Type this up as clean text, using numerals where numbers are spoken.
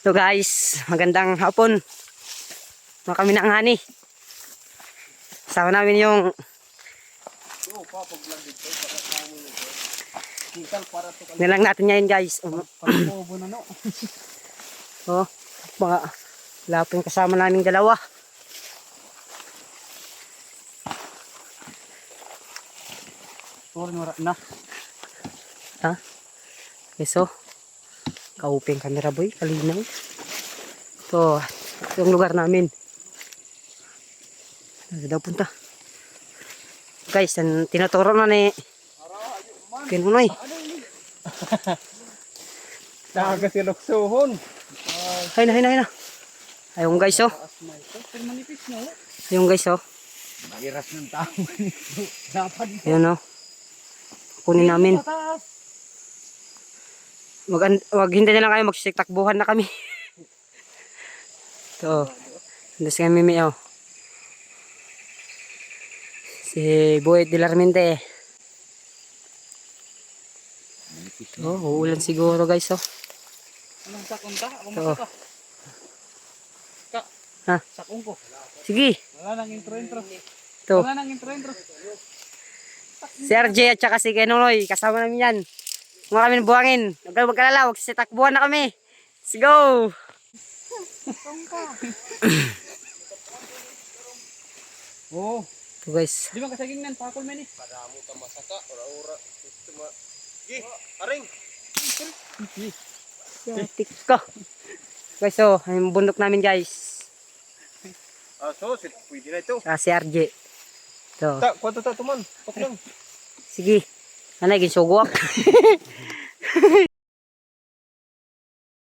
So guys, magandang hapon. Mga kami na ang hani. Kasama namin yung nilang natin ngayon guys. Oh, mga lapin kasama namin dalawa. Na. Ha? Eso. Kauping camera boy, kalinaw. So, ito yung lugar namin. Ano daw punta? Guys, tinuturo na ni Kinunoy. Nakasiloksuhon. Hay na. Ayun guys oh. Ayun guys oh. Mahiras ng tao. Dapat. Ayun oh. Kunin namin. Wag hintay na lang kayo, magsisiktakbuhan na kami. So, nandun si Mimi oh. Si Boy Dilarmente. Oh, uulan siguro guys oh. Anong sakong ka? Ako So, makaka. Ka. ha? Sakong ko. Sige. Wala nang intro. To. Wala nang intro. Si RJ at saka si Kinunoy, kasama namin yan. Mga kami ng buhangin. Huwag kayo magkalala, magsitakbuhan na kami. Let's go! Oh. Ito guys. Di ba kasaging nan pakol man eh. Padamo ta masaka ora-ora sistema. Gi, aring. Satik ka. Guys, so, yung bundok namin guys. So, pwede na ito. Saka si RJ. Ito. Ta, kwento ta tuman. Okay lang. Sige. Nanay, ginsugwak.